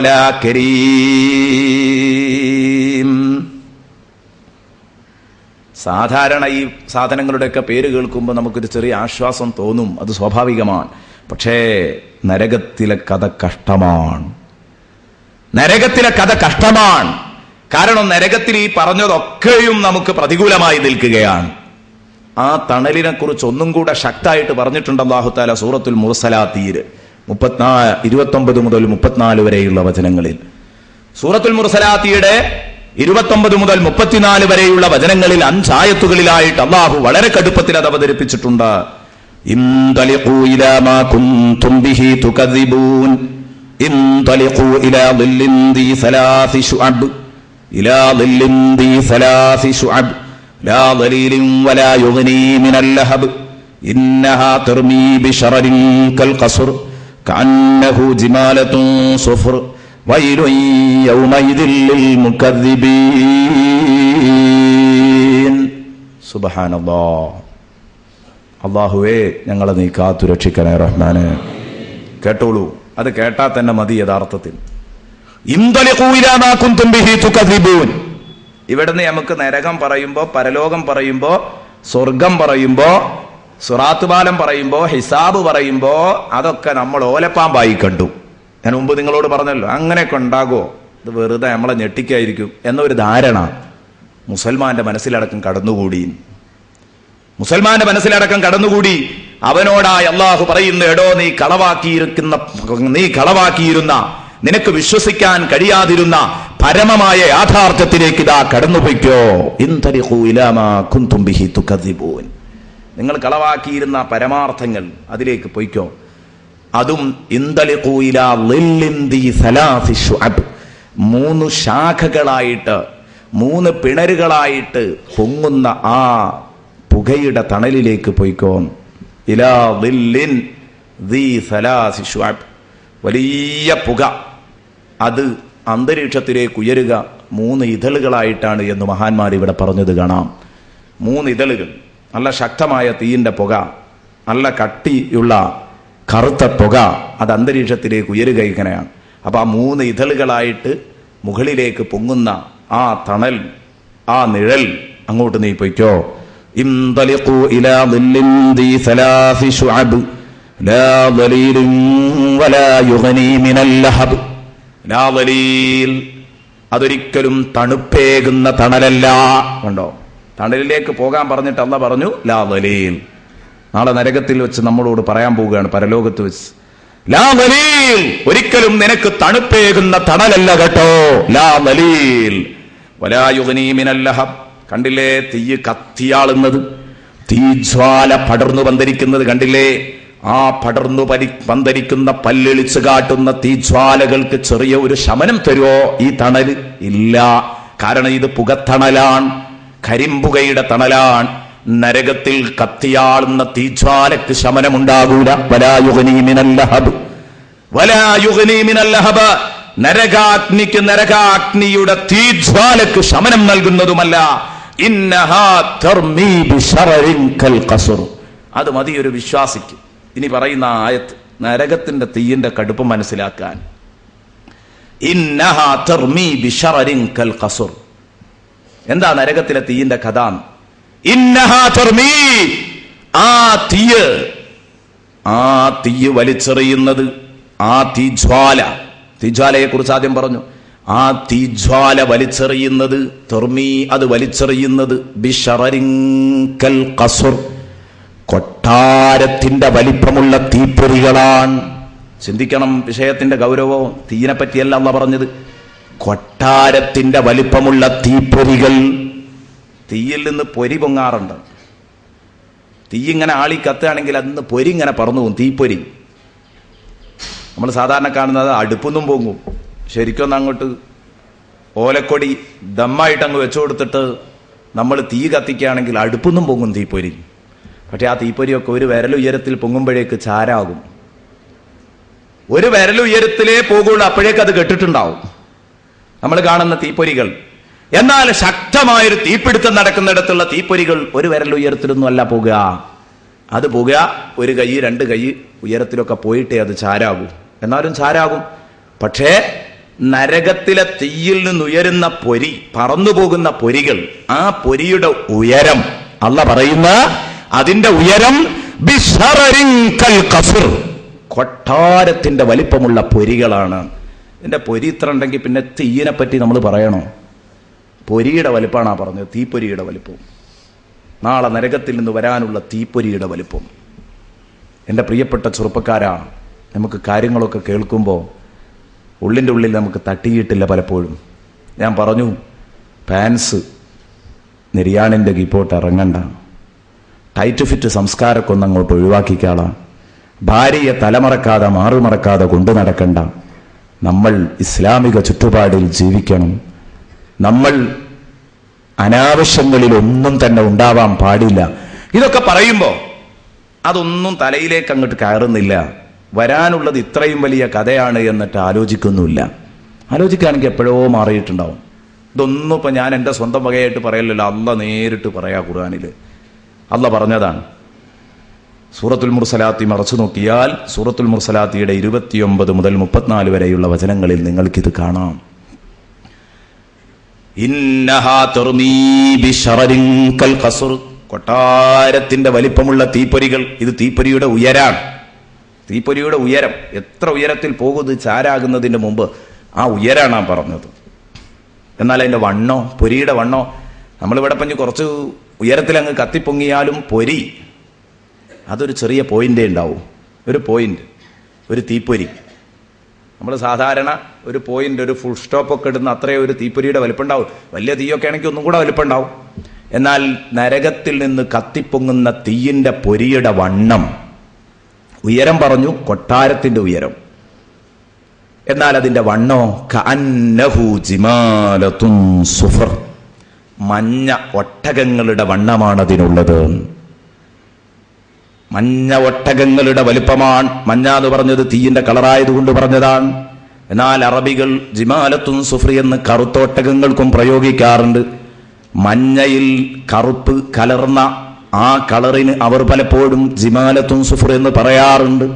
വലാ കരീം. സാധാരണ ഈ സാധനങ്ങളുടെയൊക്കെ പേര് കേൾക്കുമ്പോൾ നമുക്കൊരു ചെറിയ ആശ്വാസം തോന്നും, അത് സ്വാഭാവികമാണ്. പക്ഷേ നരകത്തിലെ കഥ കഷ്ടമാണ്. നരകത്തിലെ കഥ കഷ്ടമാണ്. കാരണം നരകത്തിൽ ഈ പറഞ്ഞതൊക്കെയും നമുക്ക് പ്രതികൂലമായി നിൽക്കുകയാണ്. ആ തണലിനെ കുറിച്ച് ഒന്നും കൂടെ ശക്തമായിട്ട് പറഞ്ഞിട്ടുണ്ട് അല്ലാഹു തആല സൂറത്തുൽ മുർസലാത്തിൽ 29 മുതൽ 34 വരെയുള്ള വചനങ്ങളിൽ. സൂറത്തുൽ മുർസലാത്തിയുടെ 29 മുതൽ 34 വരെയുള്ള വചനങ്ങളിൽ 5 ആയത്തുകളിലായിട്ട് അല്ലാഹു വളരെ കടുപ്പത്തിൽ അത് അവതരിപ്പിച്ചിട്ടുണ്ട്. ഇൻതലിഖൂ ഇലാ മാ കുൻതും ബിഹി തുകദ്ദിബൂൻ ഇൻതലിഖൂ ഇലാ ളില്ലിൻ ദി സലാസി ശുഅബ് ഇലാ ളില്ലിൻ ദി സലാസി ശുഅബ് ലാ ളലീലിൻ വലാ യുഗ്നീ മിനൽ ലഹബ് ഇന്നഹാ തർമീ ബിശറരിൻ കൽ ഖസ്ർ കഅന്നഹു ജിമാലത്തുൻ സുഫർ വൈലുൻ യൗമഇദിൻ ലിൽ മുകദ്ദിബീൻ. സുബ്ഹാനല്ലാഹ്. അല്ലാഹുവേ, ഞങ്ങളെ നീ കാത്തു രക്ഷിക്കണേ റഹ്മാനെ. കേട്ടോളൂ, അത് കേട്ടാൽ തന്നെ മതി യഥാർത്ഥത്തിൽ. ഇൻതലിഖൂ ഇലാ മാ കുൻതും ബിഹി തുകദ്ദിബൂൻ. ഇവിടുന്ന് നമുക്ക് നരകം പറയുമ്പോ, പരലോകം പറയുമ്പോ, സ്വർഗം പറയുമ്പോ, സിറാത്ത് പാലം പറയുമ്പോ, ഹിസാബ് പറയുമ്പോ അതൊക്കെ നമ്മൾ ഓലപ്പാമ്പായി കണ്ടു. ഞാൻ മുമ്പ് നിങ്ങളോട് പറഞ്ഞല്ലോ, അങ്ങനെയൊക്കെ ഉണ്ടാകുമോ, ഇത് വെറുതെ നമ്മളെ ഞെട്ടിക്കായിരിക്കും എന്നൊരു ധാരണ മുസൽമാന്റെ മനസ്സിലടക്കം കടന്നുകൂടി. മുസൽമാന്റെ മനസ്സിലടക്കം കടന്നുകൂടി. അവനോടായി അള്ളാഹു പറയുന്നു, എടോ നീ കളവാക്കിയിരുന്ന നിനക്ക് വിശ്വസിക്കാൻ കഴിയാതിരുന്ന പരമമായ യാഥാർത്ഥ്യത്തിലേക്ക് ഇതാ കടന്നുപോയിക്കോ. ഇൻതലിഖൂ ഇലാ മാ കുൻതും ബിഹി തുകദ്ദിബൂൻ. നിങ്ങൾ കളവാക്കിയിരുന്ന പരമാർത്ഥങ്ങൾ അതിലേക്ക് പോയിക്കോ. അതും ഇൻതലിഖൂ ഇലാ ളില്ലിൻ ദി സലാസി ശുഅബ്, 3 ശാഖകളായിട്ട് 3 പിണരുകളായിട്ട് പൊങ്ങുന്ന ആ പുകയുടെ തണലിലേക്ക് പോയിക്കോ. ഇലാ ളില്ലിൻ ദി സലാസി ശുഅബ്, വലിയ പുക, അത് അന്തരീക്ഷത്തിലേക്ക് ഉയരുക 3 ഇതളുകളായിട്ടാണ് എന്ന് മഹാന്മാർ ഇവിടെ പറഞ്ഞത് കാണാം. 3 ഇതളുകൾ, നല്ല ശക്തമായ തീയിന്റെ പുക, നല്ല കട്ടിയുള്ള കറുത്ത പുക, അത് അന്തരീക്ഷത്തിലേക്ക് ഉയരുക ഇങ്ങനെയാണ്. അപ്പൊ ആ 3 ഇതളുകളായിട്ട് മുകളിലേക്ക് പൊങ്ങുന്ന ആ തണൽ, ആ നിഴൽ, അങ്ങോട്ട് നീ പൊയ്ക്കോ. ഇൻതലിഖൂ ഇലാ ളില്ലിൻ ദി സലാസി ശുഅബ് ലാ ളലീലിൻ വലാ യുഗ്നീ മിനൽ ലഹബ്. ലാ ളലീൽ, അതൊരിക്കലും തണുപ്പേകുന്ന തണലല്ല. കണ്ടോ, തണലിലേക്ക് പോകാൻ പറഞ്ഞിട്ട് അല്ലാഹു പറഞ്ഞു ലാ ളലീൽ. നാളെ നരകത്തിൽ വെച്ച് നമ്മളോട് പറയാൻ പോവുകയാണ്, പരലോകത്ത് വെച്ച്, ലാ ളലീൽ, ഒരിക്കലും നിനക്ക് തണുപ്പേകുന്ന തണലല്ല കേട്ടോ. ലാ ളലീൽ വലാ യുഗ്നീ മിനൽ ലഹബ്. കണ്ടില്ലേ തീയ് കത്തിയാളുന്നത്, തീജ്വാല പടർന്നു പന്തരിക്കുന്നത് കണ്ടില്ലേ? ആ പടർന്നു പന്തരിക്കുന്ന പല്ലെളിച്ച് കാട്ടുന്ന തീജ്വാലകൾക്ക് ചെറിയ ഒരു ശമനം തരുമോ ഈ തണല്? ഇല്ല. കാരണം ഇത് പുകത്തണലാണ്, കരിമ്പുകയുടെ തണലാണ്. നരകത്തിൽ കത്തിയാളുന്ന തീജ്വാലക്ക് ശമനമുണ്ടാകൂല. വലാ യുഗ്നീ മിനൽ ലഹബ്, വലാ യുഗ്നീ മിനൽ ലഹബ്, നരകാഗ്നിക്ക്, നരകാഗ്നിയുടെ തീജ്വാലക്ക് ശമനം നൽകുന്നതുമല്ല. ഇന്നഹാ തർമീ ബിശറരിൻ കൽ ഖസ്ർ. അത് മതി ഒരു വിശ്വാസിക്ക്. ഇനി പറയുന്ന ആയത്ത് നരകത്തിന്റെ തീയിന്റെ കടുപ്പം മനസ്സിലാക്കാൻ. ഇന്നഹാ തർമീ ബിശറരിൻ കൽ ഖസ്ർ. എന്താ നരകത്തിലെ തീയിന്റെ കഥ? ഇന്നഹാ തർമീ, ആ തീയ് വലിച്ചെറിയുന്നത്, ആ തീജ്വാലയെ കുറിച്ച് ആദ്യം പറഞ്ഞു. ആ തീജ്വാല വലിച്ചെറിയുന്നത്, തർമീ, അത് വലിച്ചെറിയുന്നത് ബിശറരിൻ കൽ ഖസ്ർ, കൊട്ടാരത്തിന്റെ വലിപ്പമുള്ള തീപ്പൊരികളാണ്. ചിന്തിക്കണം വിഷയത്തിന്റെ ഗൗരവം. തീയിനെ പറ്റിയല്ല അല്ലാഹു പറഞ്ഞത്, കൊട്ടാരത്തിന്റെ വലിപ്പമുള്ള തീപ്പൊരികൾ. തീയിൽ നിന്ന് പൊരി പൊങ്ങാറുണ്ട്. തീ ഇങ്ങനെ ആളി കത്തുകയാണെങ്കിൽ അതിന്ന് പൊരി ഇങ്ങനെ പറന്നു പോകും, തീപ്പൊരി. നമ്മൾ സാധാരണ കാണുന്നത് അടുപ്പൊന്നും പൊങ്ങും. ശരിക്കും അങ്ങോട്ട് ഓലക്കൊടി ദമ്മായിട്ട് അങ്ങ് വെച്ചു കൊടുത്തിട്ട് നമ്മൾ തീ കത്തിക്കുകയാണെങ്കിൽ അടുപ്പൊന്നും പൊങ്ങും തീപ്പൊരി. പക്ഷെ ആ തീപ്പൊരിയൊക്കെ ഒരു വിരലുയരത്തിൽ പൊങ്ങുമ്പോഴേക്ക് ചാരാകും. ഒരു വിരലുയരത്തിലേ പോകുള്ളൂ, അപ്പോഴേക്ക് അത് കെട്ടിട്ടുണ്ടാവും നമ്മൾ കാണുന്ന തീപ്പൊരികൾ. എന്നാൽ ശക്തമായൊരു തീപിടുത്തം നടക്കുന്നിടത്തുള്ള തീപ്പൊരികൾ ഒരു വിരലുയരത്തിലൊന്നും അല്ല പോകുക. അത് പോകുക 1 കൈ 2 കൈ ഉയരത്തിലൊക്കെ പോയിട്ടേ അത് ചാരാകൂ. എന്നാലും ചാരാകും. പക്ഷേ നരകത്തിലെ തീയിൽ നിന്നുയരുന്ന പൊരി, പറന്നു പോകുന്ന പൊരികൾ, ആ പൊരിയുടെ ഉയരം അല്ലാഹു പറയുന്ന അതിന്റെ ഉയരം ബിശറരിൻ കൽ ഖസ്ർ, കൊട്ടാരത്തിന്റെ വലിപ്പമുള്ള പൊരികളാണ്. ഇതിന്റെ പൊരി ഇത്ര ഉണ്ടെങ്കിൽ പിന്നെ തീയിനെ പറ്റി നമ്മൾ പറയണോ? പൊരിയുടെ വലിപ്പമാണ് പറഞ്ഞത്, തീപ്പൊരിയുടെ വലിപ്പം. നാളെ നരകത്തിൽ നിന്ന് വരാനുള്ള തീപ്പൊരിയുടെ വലിപ്പം. എൻ്റെ പ്രിയപ്പെട്ട ചെറുപ്പക്കാരാ, നമുക്ക് കാര്യങ്ങളൊക്കെ കേൾക്കുമ്പോൾ ഉള്ളിൻ്റെ ഉള്ളിൽ നമുക്ക് തട്ടിയിട്ടില്ല പലപ്പോഴും. ഞാൻ പറഞ്ഞു, പാൻസ് നിര്യാണിൻ്റെ കീപ്പോട്ട് ഇറങ്ങണ്ട, ടൈറ്റ് ഫിറ്റ് സംസ്കാരമൊക്കെ ഒന്ന് അങ്ങോട്ട് ഒഴിവാക്കിക്കാളാ, ഭാര്യയെ തലമറക്കാതെ മാറുമറക്കാതെ കൊണ്ടു നടക്കണ്ട. നമ്മൾ ഇസ്ലാമിക ചുറ്റുപാടിൽ ജീവിക്കണം. നമ്മൾ അനാവശ്യങ്ങളിലൊന്നും തന്നെ ഉണ്ടാവാൻ പാടില്ല. ഇതൊക്കെ പറയുമ്പോൾ അതൊന്നും തലയിലേക്ക് അങ്ങോട്ട് കയറുന്നില്ല. വരാനുള്ളത് ഇത്രയും വലിയ കഥയാണ് എന്നിട്ട് ആലോചിക്കുന്നുമില്ല. ആലോചിക്കുകയാണെങ്കിൽ എപ്പോഴോ മാറിയിട്ടുണ്ടാവും. ഇതൊന്നും ഇപ്പം ഞാൻ എൻ്റെ സ്വന്തം വകയായിട്ട് പറയലല്ലോ, അള്ളാഹ് നേരിട്ട് പറയാ ഖുർആനിൽ. അള്ളാഹ് പറഞ്ഞതാണ്. സൂറത്തുൽ മുർസലാത്തി മറച്ചു നോക്കിയാൽ സൂറത്തുൽ മുർസലാത്തിയുടെ 29 മുതൽ 34 വരെയുള്ള വചനങ്ങളിൽ നിങ്ങൾക്കിത് കാണാം. ഇന്നഹാ തർമീ ബിശറരിൻ കൽ ഖസ്ർ, കൊട്ടാരത്തിന്റെ വലിപ്പമുള്ള തീപ്പൊരികൾ. ഇത് തീപ്പൊരിയുടെ ഉയരാണ്. തീപ്പൊരിയുടെ ഉയരം എത്ര ഉയരത്തിൽ പോകുന്നത് ചാരാകുന്നതിന് മുമ്പ് ആ ഉയരാണ് ആ പറഞ്ഞത്. എന്നാൽ അതിന്റെ വണ്ണോ, പൊരിയുടെ വണ്ണോ, നമ്മളിവിടെ പഞ്ഞ് കുറച്ച് ഉയരത്തിൽ അങ്ങ് കത്തിപ്പൊങ്ങിയാലും പൊരി അതൊരു ചെറിയ പോയിന്റേ ഉണ്ടാവും. ഒരു പോയിന്റ്, ഒരു തീപ്പൊരി. നമ്മൾ സാധാരണ ഒരു പോയിന്റ്, ഒരു ഫുൾ സ്റ്റോപ്പൊക്കെ ഇടുന്ന അത്രയും ഒരു തീപ്പൊരിയുടെ വലിപ്പം ഉണ്ടാവും. വലിയ തീയൊക്കെ ആണെങ്കിൽ ഒന്നും കൂടെ വലിപ്പം ഉണ്ടാവും. എന്നാൽ നരകത്തിൽ നിന്ന് കത്തിപ്പൊങ്ങുന്ന തീയിന്റെ പൊരിയുടെ വണ്ണം, ഉയരം പറഞ്ഞു, കൊട്ടാരത്തിന്റെ ഉയരം. എന്നാൽ അതിന്റെ വണ്ണോ കഅന്നഹു ജിമാലത്തുൻ സുഫർ, മഞ്ഞ ഒട്ടകങ്ങളുടെ വണ്ണമാണ് അതിനുള്ളത്. മഞ്ഞ ഒട്ടകങ്ങളുടെ വലിപ്പമാണ്. മഞ്ഞ എന്ന് പറഞ്ഞത് തീയിന്റെ കളറായതുകൊണ്ട് പറഞ്ഞതാണ്. എന്നാൽ അറബികൾ ജിമാലത്തുൻ സുഫ്രി എന്ന് കറുത്തോട്ടകങ്ങൾക്കും പ്രയോഗിക്കാറുണ്ട്. മഞ്ഞയിൽ കറുപ്പ് കലർന്ന ആ കളറിന് അവർ പലപ്പോഴും ജിമാലത്തുൻ സുഫ്രി എന്ന് പറയാറുണ്ട്.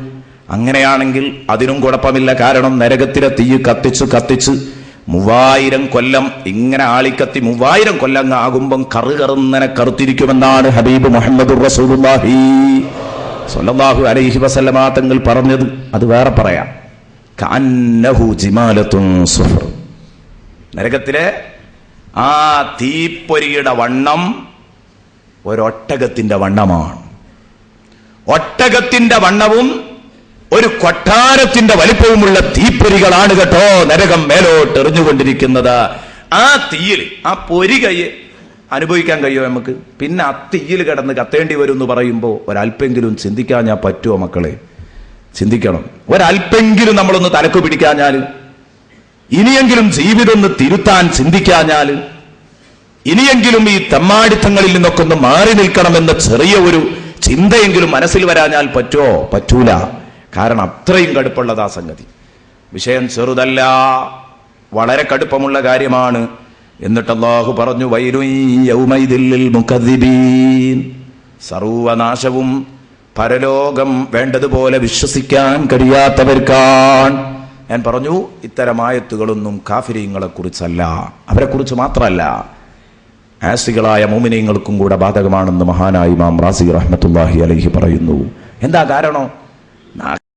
അങ്ങനെയാണെങ്കിൽ അതിനും കുഴപ്പമില്ല. കാരണം നരകത്തിലെ തീ കത്തിച്ച് 3000 കൊല്ലം ഇങ്ങനെ ആളിക്കത്തി 3000 കൊല്ലം ആകുമ്പം കറുകറുന്നനെ കറുത്തിരിക്കുമെന്നാണ് ഹബീബ് മുഹമ്മദ് റസൂലുള്ളാഹി സ്വല്ലല്ലാഹു അലൈഹി വസല്ലമ തങ്ങൾ പറഞ്ഞത്. അത് വേറെ പറയാം. കഅന്നഹു ജിമാലത്തുൻ സുഫർ, നരകത്തിലെ ആ തീപ്പൊരിയുടെ വണ്ണം ഒരൊട്ടകത്തിന്റെ വണ്ണമാണ്. ഒട്ടകത്തിന്റെ വണ്ണവും ഒരു കൊട്ടാരത്തിന്റെ വലിപ്പവുമുള്ള തീപ്പൊരികളാണ് കേട്ടോ നരകം മേലോട്ട് എറിഞ്ഞുകൊണ്ടിരിക്കുന്നത്. ആ തീയിൽ, ആ പൊരി അനുഭവിക്കാൻ കഴിയുമോ നമുക്ക്? പിന്നെ ആ തീയിൽ കിടന്ന് കത്തേണ്ടി വരും എന്ന് പറയുമ്പോൾ ഒരല്പെങ്കിലും ചിന്തിക്കാൻ ഞാൻ പറ്റുമോ മക്കളെ? ചിന്തിക്കണം. ഒരല്പെങ്കിലും നമ്മളൊന്ന് തലക്ക് പിടിക്കാഞ്ഞാൽ, ഇനിയെങ്കിലും ജീവിതം ഒന്ന് തിരുത്താൻ ചിന്തിക്കാഞ്ഞാൽ, ഇനിയെങ്കിലും ഈ തെമ്മാടിത്തങ്ങളിൽ നിന്നൊക്കെ ഒന്ന് മാറി നിൽക്കണമെന്ന ചെറിയ ഒരു ചിന്തയെങ്കിലും മനസ്സിൽ വരാഞ്ഞാൽ പറ്റുമോ? പറ്റൂല. കാരണം അത്രയും കടുപ്പുള്ളതാ സംഗതി. വിഷയം ചെറുതല്ല, വളരെ കടുപ്പമുള്ള കാര്യമാണ്. എന്നിട്ട് അല്ലാഹു പറഞ്ഞു, വൈലുൻ യൗമൈദിൽ ലിൽ മുകദ്ദിബീൻ, സർവനാശവും പരലോകം വേണ്ടതുപോലെ വിശ്വസിക്കാൻ കഴിയാത്തവർക്കാണ്. ഞാൻ പറഞ്ഞു, ഇത്തരം ആയത്തുകളൊന്നും കാഫിരീങ്ങളെ കുറിച്ചല്ല, അവരെ കുറിച്ച് മാത്രമല്ല, ആസികളായ മുഅ്മിനീങ്ങൾക്കും കൂടെ ബാധകമാണെന്ന് മഹാനായ ഇമാം റാസി റഹ്മത്തുള്ളാഹി അലൈഹി പറയുന്നു. എന്താ കാരണം?